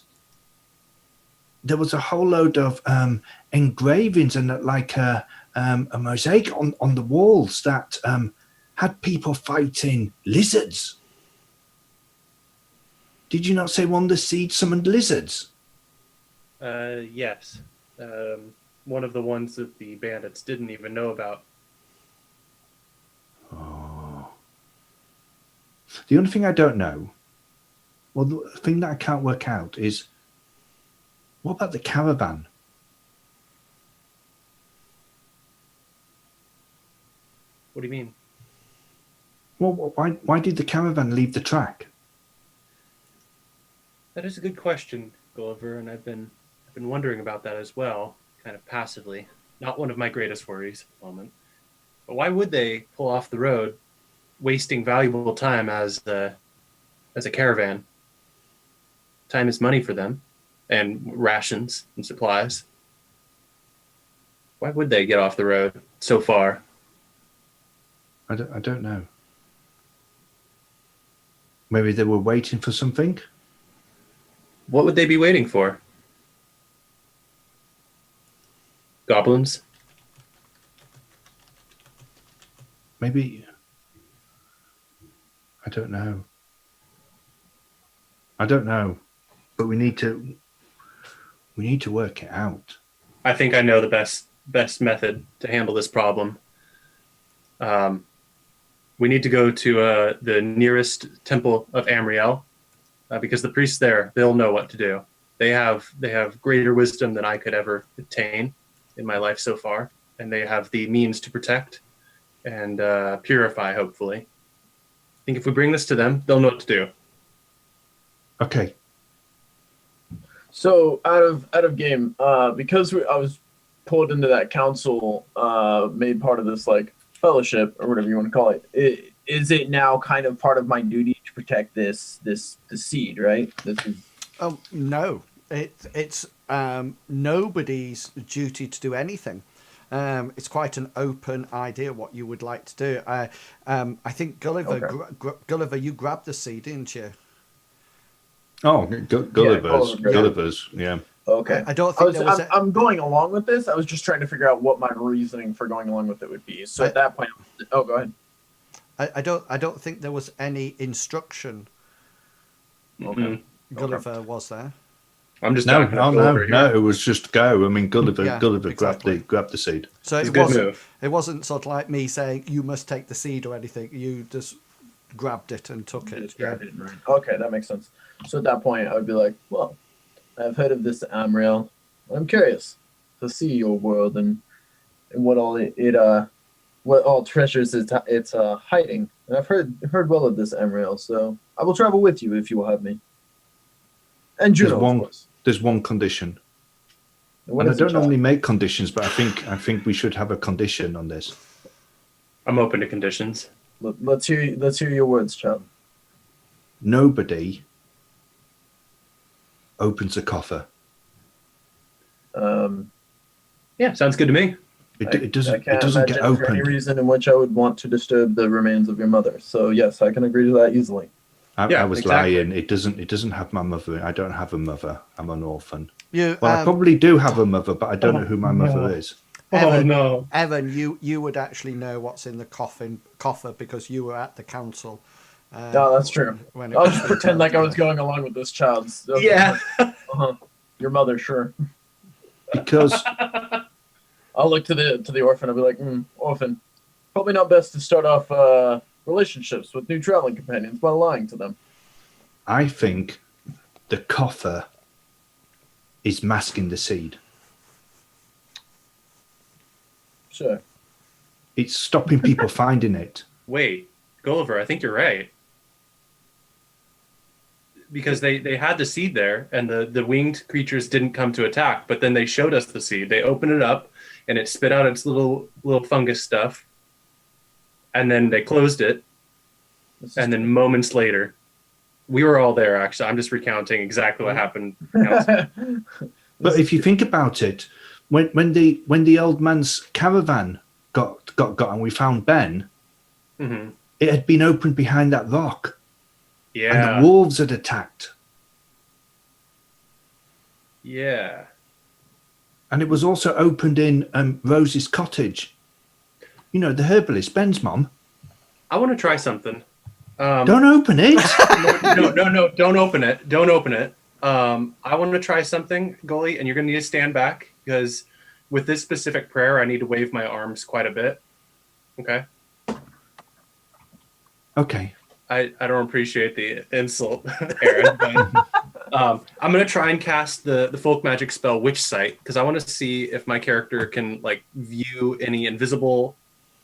there was a whole load of engravings and like a mosaic on the walls that had people fighting lizards. Did you not say one of the seeds summoned lizards? Yes. One of the ones that the bandits didn't even know about. Oh. The only thing I don't know, well, the thing that I can't work out is, what about the caravan? What do you mean? Well, why did the caravan leave the track? That is a good question, Gulliver, and I've been wondering about that as well, kind of passively. Not one of my greatest worries at the moment. But why would they pull off the road, wasting valuable time as a caravan? Time is money for them, and rations and supplies. Why would they get off the road so far? I don't know. Maybe they were waiting for something. What would they be waiting for? Goblins? Maybe. I don't know. But we need to work it out. I think I know the best method to handle this problem. We need to go to the nearest temple of Amriel, because the priests there, they'll know what to do. They have greater wisdom than I could ever attain in my life so far, and they have the means to protect and purify, hopefully. I think if we bring this to them, they'll know what to do. Okay. So out of game, because I was pulled into that council, made part of this like fellowship or whatever you want to call it. Is it now kind of part of my duty to protect the seed, right? This is... Oh no, it's nobody's duty to do anything. It's quite an open idea what you would like to do. I think Gulliver, Okay. Gulliver, you grabbed the seed, didn't you? Oh, Gulliver's, yeah. Okay. I don't think there was. I'm going along with this. I was just trying to figure out what my reasoning for going along with it would be. So at that point, oh, go ahead. I don't think there was any instruction. Okay. Gulliver was there. I'm just No, backing up Gulliver no, here. it was just go. I mean, Gulliver exactly. grabbed the seed. So It's a it good wasn't. move. It wasn't sort of like me saying you must take the seed or anything. You just grabbed it and took it. Just grabbed it, right. Okay, that makes sense. So at that point, I would be like, well, I've heard of this Amriel. I'm curious to see your world and what all what all treasures it's hiding. And I've heard well of this Amriel, so I will travel with you if you will have me. And Juno, of course. There's one condition. What And I is it, don't John? normally make conditions, but I think we should have a condition on this. I'm open to conditions. Let's hear your words, child. Nobody opens a coffer. Yeah, sounds good to me. It doesn't I get for any opened. reason in which I would want to disturb the remains of your mother. So yes, I can agree to that easily. Yeah, I was exactly. lying. It doesn't have my mother. I don't have a mother. I'm an orphan. You, Well, I probably do have a mother, but I don't know who my mother is. Evan, no. Evan, you would actually know what's in the coffer because you were at the council. No, that's true. When it I'll was just being pretend like I found. was going along with this child's. Yeah. Uh-huh. Your mother, sure. Because I'll look to the orphan. I'll be like, orphan. Probably not best to start off relationships with new traveling companions by lying to them. I think the coffer is masking the seed. Sure. It's stopping people finding it. Wait, Gulliver, I think you're right. Because they had the seed there, and the winged creatures didn't come to attack, but then they showed us the seed. They opened it up, and it spit out its little fungus stuff, and then they closed it, and then moments later, we were all there, actually. I'm just recounting exactly what happened. But if you think about it, when the old man's caravan got and we found Ben, Mm-hmm. it had been opened behind that rock, Yeah. and the wolves had attacked. Yeah. And it was also opened in Rose's cottage. You know, the herbalist, Ben's mom. I want to try something. Don't open it. No, don't open it. Don't open it. I want to try something, Gully, and you're going to need to stand back because with this specific prayer, I need to wave my arms quite a bit. Okay. Okay. I don't appreciate the insult, Aaron. But, I'm going to try and cast the folk magic spell Witch Sight because I want to see if my character can like view any invisible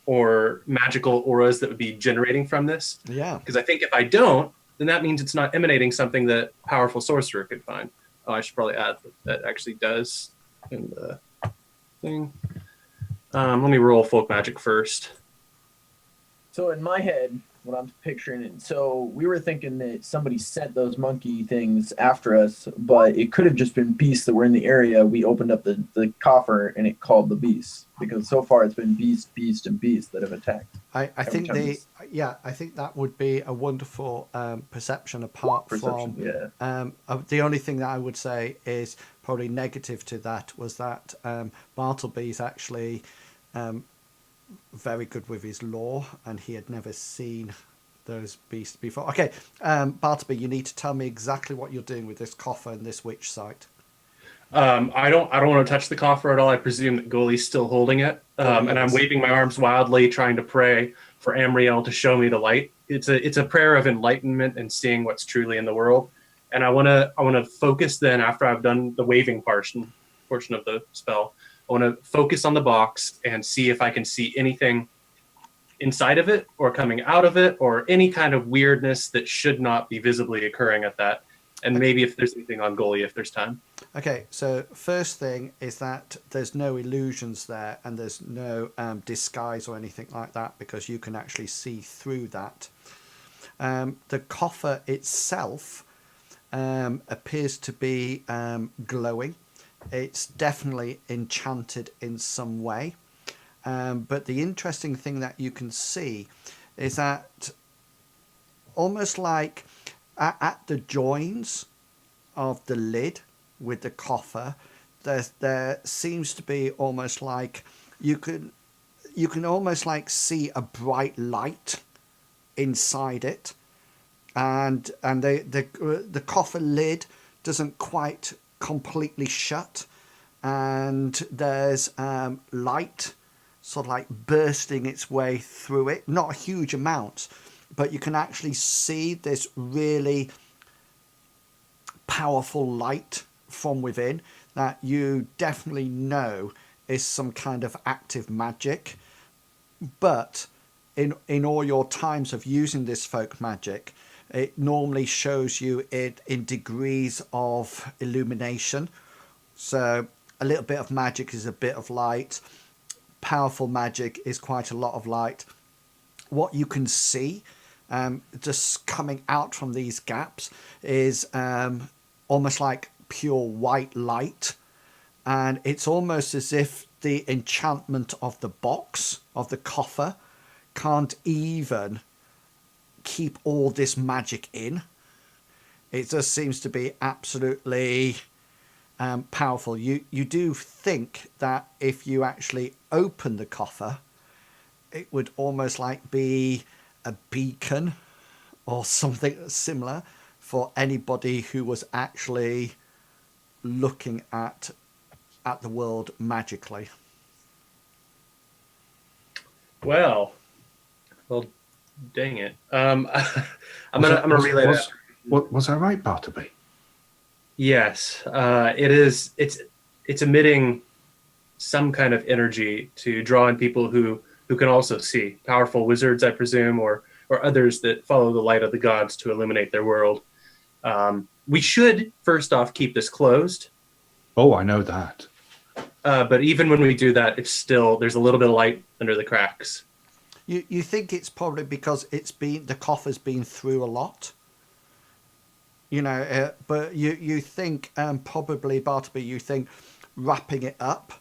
or magical auras that would be generating from this. Yeah. Because I think if I don't, then that means it's not emanating something that a powerful sorcerer could find. Oh, I should probably add that actually does in the thing. Let me roll folk magic first. So in my head, what I'm picturing it, so we were thinking that somebody sent those monkey things after us, but it could have just been beasts that were in the area. We opened up the coffer and it called the beasts because so far it's been beast, and beast that have attacked. I think I think that would be a wonderful perception apart from the only thing that I would say is probably negative to that was that Bartleby's actually very good with his lore and he had never seen those beasts before. Okay, Bartleby, you need to tell me exactly what you're doing with this coffer and this witch site. I don't want to touch the coffer at all. I presume that Gully's still holding it. And I'm waving my arms wildly, trying to pray for Amriel to show me the light. It's a prayer of enlightenment and seeing what's truly in the world. And I want to focus then after I've done the waving portion of the spell. I want to focus on the box and see if I can see anything inside of it or coming out of it or any kind of weirdness that should not be visibly occurring at that. And maybe if there's anything on Gully, if there's time. Okay, so first thing is that there's no illusions there and there's no disguise or anything like that because you can actually see through that. The coffer itself appears to be glowing. It's definitely enchanted in some way. But the interesting thing that you can see is that almost like at the joins of the lid with the coffer, there seems to be almost like you can almost like see a bright light inside it, and the coffer lid doesn't quite completely shut, and there's light sort of like bursting its way through it, not a huge amount, but you can actually see this really powerful light from within that you definitely know is some kind of active magic. But in all your times of using this folk magic, it normally shows you it in degrees of illumination. So a little bit of magic is a bit of light. Powerful magic is quite a lot of light. What you can see just coming out from these gaps is almost like pure white light, and it's almost as if the enchantment of the box, of the coffer, can't even keep all this magic in. It just seems to be absolutely powerful. You do think that if you actually open the coffer, it would almost like be a beacon or something similar for anybody who was actually looking at the world magically. Well, dang it. I'm gonna relay that. Was that right, Bartleby? Yes, it is. It's emitting some kind of energy to draw in people who can also see. Powerful wizards, I presume, or others that follow the light of the gods to illuminate their world. We should first off keep this closed. Oh, I know that. But even when we do that, there's a little bit of light under the cracks. You think it's probably because the coffer's been through a lot, but you think probably, Bartleby, you think wrapping it up,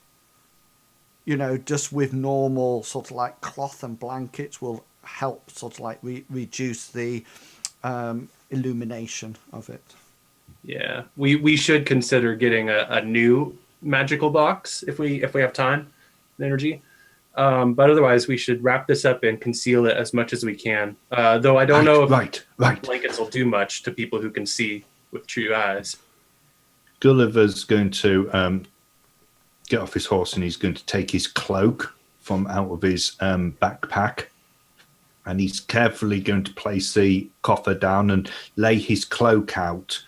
just with normal sort of like cloth and blankets will help sort of like reduce the illumination of it. Yeah, we should consider getting a new magical box if we have time and energy. But otherwise, we should wrap this up and conceal it as much as we can. Though I don't know if blankets will do much to people who can see with true eyes. Gulliver's going to get off his horse and he's going to take his cloak from out of his backpack, and he's carefully going to place the coffer down and lay his cloak out,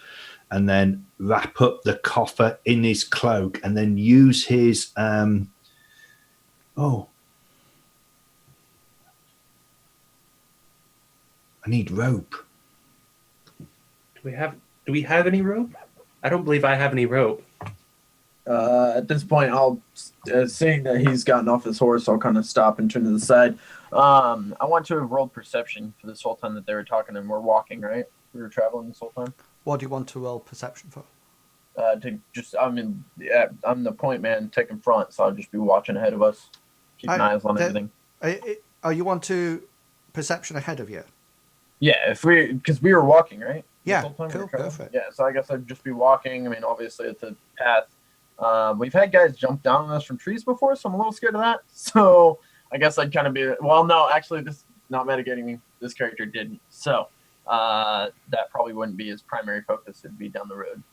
and then wrap up the coffer in his cloak, and then use his I need rope. Do we have any rope? I don't believe I have any rope. At this point, I'll seeing that he's gotten off his horse, I'll kind of stop and turn to the side. I want to have rolled perception for this whole time that they were talking and we're walking, right? We were traveling this whole time. What do you want to roll perception for? I'm the point man taking front, so I'll just be watching ahead of us, keeping eyes on everything. You want to perception ahead of you? Yeah, because we were walking, right? Yeah, cool, go for it. Yeah, so I guess I'd just be walking. I mean, obviously it's a path. We've had guys jump down on us from trees before, so I'm a little scared of that. So I guess I'd kind of be, well, no, actually, this is not mitigating me. This character didn't. So that probably wouldn't be his primary focus. It'd be down the road.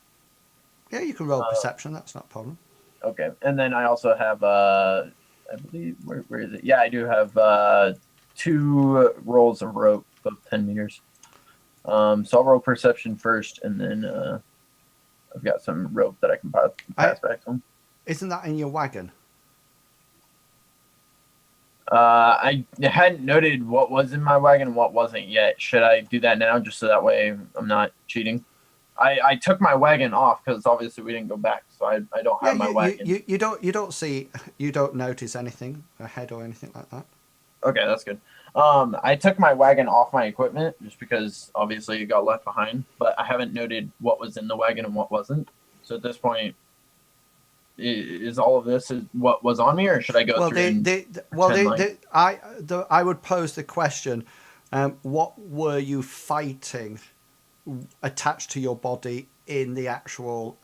Yeah, you can roll perception. That's not a problem. Okay. And then I also have, I believe, where is it? Yeah, I do have 2 rolls of rope of 10 meters. So I'll roll perception first, and then I've got some rope that I can pass back to him. Isn't that in your wagon? I hadn't noted what was in my wagon and what wasn't yet. Should I do that now, just so that way I'm not cheating? I took my wagon off because obviously we didn't go back, so I don't have my wagon. You don't notice anything ahead or anything like that. Okay, that's good. I took my wagon off my equipment just because obviously it got left behind, but I haven't noted what was in the wagon and what wasn't. So at this point, is all of this what was on me, or should I go through? I would pose the question: what were you fighting attached to your body in the actual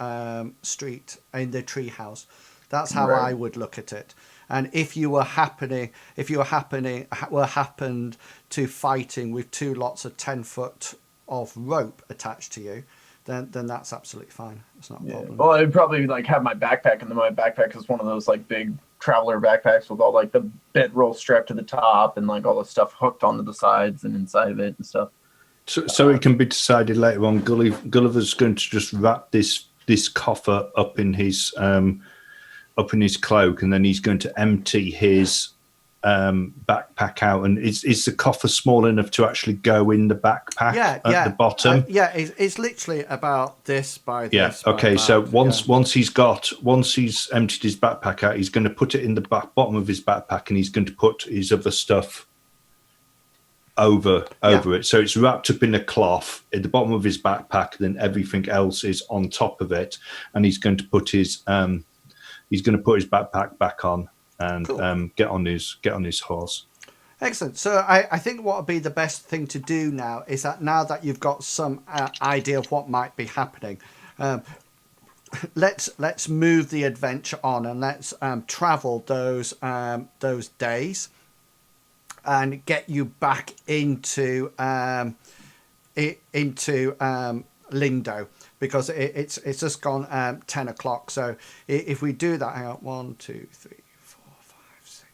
street in the tree house? That's how I would look at it. And if you happened to fighting with 2 lots of 10 foot of rope attached to you, then that's absolutely fine. It's not a problem. Well, I'd probably have my backpack, and then my backpack is one of those big traveler backpacks with all the bedroll strapped to the top and all the stuff hooked onto the sides and inside of it and stuff. So it can be decided later on. Gulliver's going to just wrap this coffer up in his cloak, and then he's going to empty his backpack out. And is the coffer small enough to actually go in the backpack at the bottom? It's literally about this by this. Yeah. Okay. So once he's emptied his backpack out, he's going to put it in the bottom of his backpack, and he's going to put his other stuff over it. So it's wrapped up in a cloth at the bottom of his backpack. Then everything else is on top of it, and he's going to put his backpack back on and get on his horse. Excellent. So I think what would be the best thing to do now is that now that you've got some idea of what might be happening, let's move the adventure on, and let's travel those days and get you back into Lindowe, because it's just gone 10 o'clock. So if we do that, hang on, 1, 2, 3, 4, 5, 6.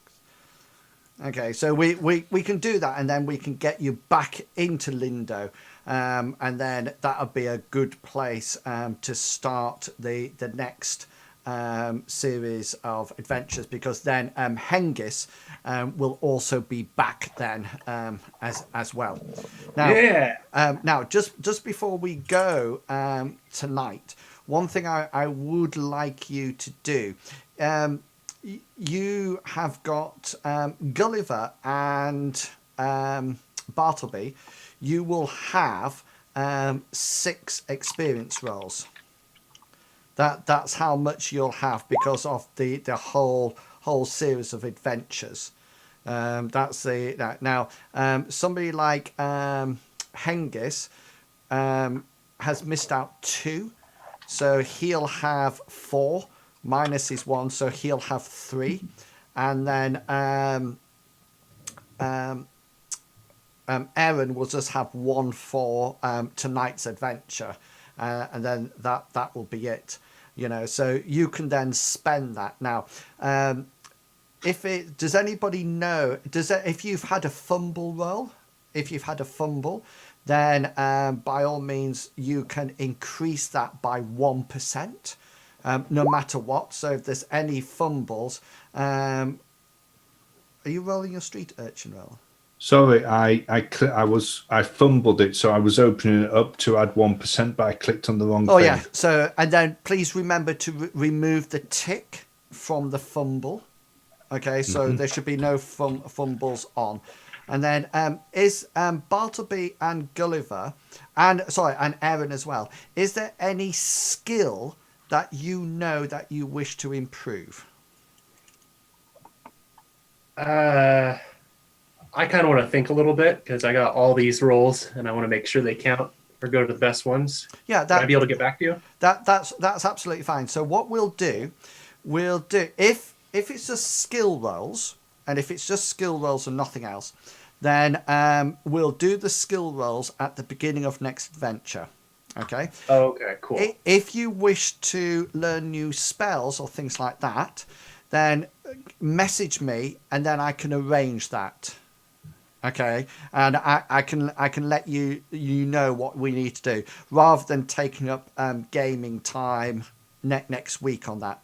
Okay, so we can do that, and then we can get you back into Lindowe, and then that'll be a good place to start the next series of adventures, because then Hengist will also be back then as well. Now, now just before we go tonight, one thing I would like you to do, you have got Gulliver and Bartleby. You will have 6 experience rolls. That's how much you'll have because of the whole series of adventures. That's now somebody like Hengist has missed out 2, so he'll have 4 minus his 1, so he'll have 3, and then Aaron will just have 1 for tonight's adventure, and then that will be it. so you can then spend that. Now, does anybody know, if you've had a fumble roll, then by all means you can increase that by 1%, no matter what. So if there's any fumbles, are you rolling your street urchin roll? Sorry, I fumbled it, so I was opening it up to add 1%, but I clicked on the wrong thing. Oh yeah. So, and then please remember to remove the tick from the fumble. Okay, so there should be no fumbles on. And then is Bartleby and Gulliver, and Aaron as well, is there any skill that that you wish to improve? I kind of want to think a little bit because I got all these rolls and I want to make sure they count or go to the best ones. Yeah, Would I be able to get back to you? That's absolutely fine. So what we'll do if it's just skill rolls, and if it's just skill rolls and nothing else, then we'll do the skill rolls at the beginning of next adventure. Okay. Okay, cool. If you wish to learn new spells or things like that, then message me and then I can arrange that. Okay, and I can let you know what we need to do rather than taking up gaming time next week on that.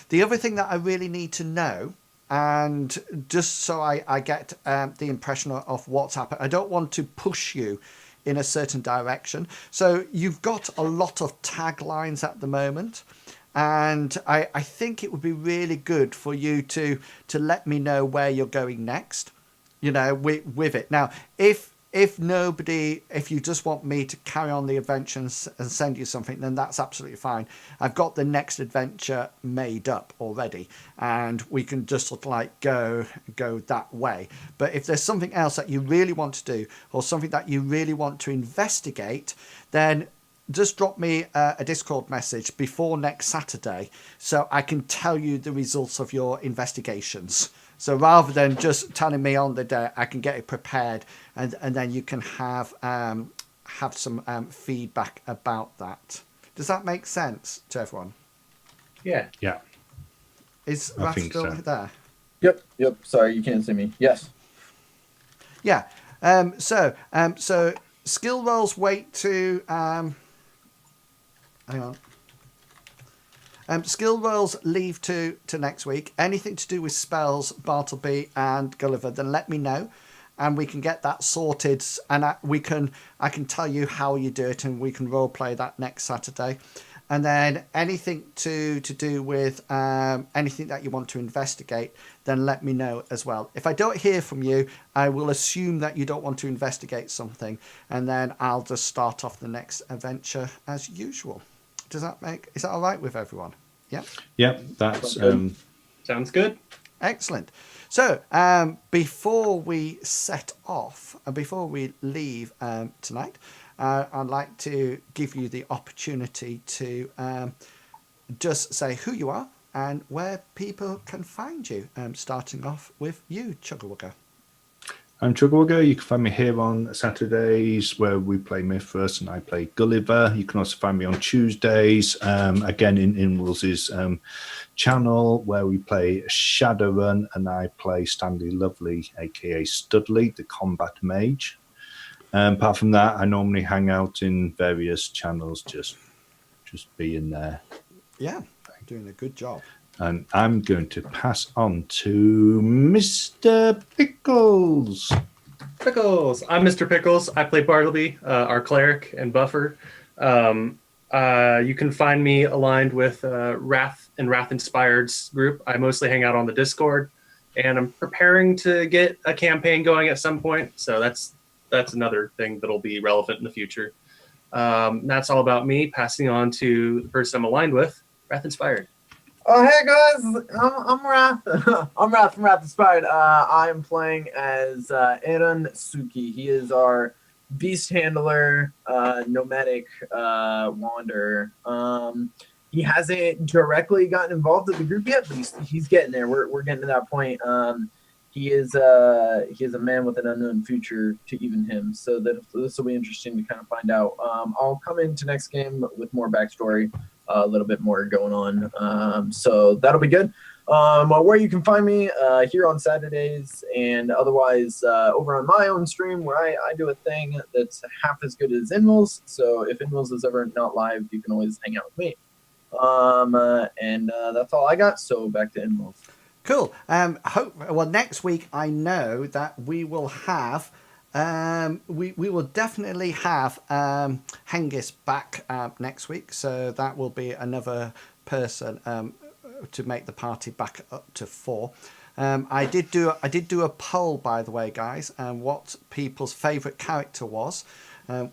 The other thing that I really need to know, and just so I get the impression of what's happened, I don't want to push you in a certain direction. So you've got a lot of taglines at the moment, and I think it would be really good for you to let me know where you're going next. With it. Now, if you just want me to carry on the adventure and send you something, then that's absolutely fine. I've got the next adventure made up already, and we can just sort of like go that way. But if there's something else that you really want to do, or something that you really want to investigate, then just drop me a Discord message before next Saturday so I can tell you the results of your investigations. So rather than just telling me on the day, I can get it prepared, and then you can have some feedback about that. Does that make sense to everyone? Yeah. Yeah. Is Raph still there? Yep. Sorry, you can't see me. Yes. Yeah. So skill rolls wait to hang on. Skill rolls leave to next week. Anything to do with spells, Bartleby and Gulliver, then let me know, and we can get that sorted. And I can tell you how you do it, and we can role play that next Saturday. And then anything to do with anything that you want to investigate, then let me know as well. If I don't hear from you, I will assume that you don't want to investigate something, and then I'll just start off the next adventure as usual. Is that all right with everyone? Yeah. Yeah, that's sounds good. Excellent. So before we set off, before we leave tonight, I'd like to give you the opportunity to just say who you are and where people can find you. Starting off with you, Chuggerwugger. I'm Chuggerwugger. You can find me here on Saturdays where we play Mythras and I play Gulliver. You can also find me on Tuesdays, again in Wills's channel, where we play Shadowrun and I play Stanley Lovely, aka Studley, the combat mage. Apart from that, I normally hang out in various channels, just being there. Yeah, doing a good job. And I'm going to pass on to Mr. Pickles. Pickles. I'm Mr. Pickles. I play Bartleby, our cleric and buffer. You can find me aligned with Wrath and Wrath Inspired's group. I mostly hang out on the Discord, and I'm preparing to get a campaign going at some point. So that's another thing that'll be relevant in the future. That's all about me. Passing on to the person I'm aligned with, Wrath Inspired. Oh, hey guys, I'm Wrath. I'm Wrath from Wrath Inspired. I'm playing as Aaron Suki. He is our beast handler, nomadic wanderer. He hasn't directly gotten involved with the group yet, but he's getting there. We're getting to that point. He is a man with an unknown future to even him. So this will be interesting to kind of find out. I'll come into next game with more backstory. a little bit more going on. So that'll be good. Where you can find me here on Saturdays, and otherwise over on my own stream where I do a thing that's half as good as Inmos. So if Inmos is ever not live, you can always hang out with me. And that's all I got. So back to Inmos. Cool. Well, next week I know that we will have. We will definitely have Hengist back next week, so that will be another person to make the party back up to 4. I did do a poll, by the way, guys, what people's favourite character was,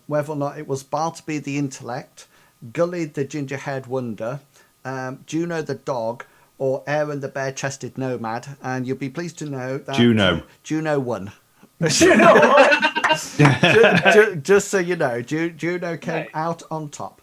whether or not it was Bartleby the intellect, Gully the ginger-haired wonder, Juno the dog, or Aaron the bare-chested nomad. And you'll be pleased to know that Juno won. just so you know, Juno came out on top.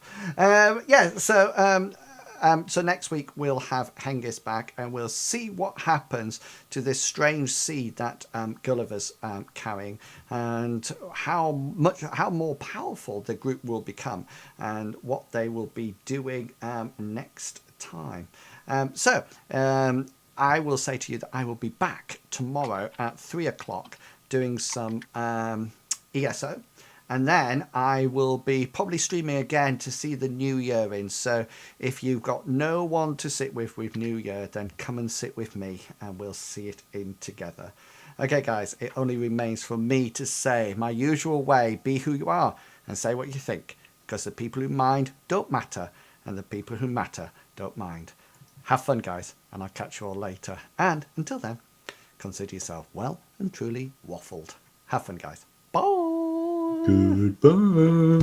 So next week we'll have Hengist back, and we'll see what happens to this strange seed that Gulliver's carrying, and how more powerful the group will become, and what they will be doing next time. I will say to you that I will be back tomorrow at 3 o'clock doing some ESO, and then I will be probably streaming again to see the new year in. So if you've got no one to sit with New Year, then come and sit with me and we'll see it in together. Okay guys, it only remains for me to say my usual way: be who you are and say what you think, because the people who mind don't matter, and the people who matter don't mind. Have fun, guys, and I'll catch you all later. And until then, consider yourself well and truly waffled. Have fun, guys. Bye. Goodbye.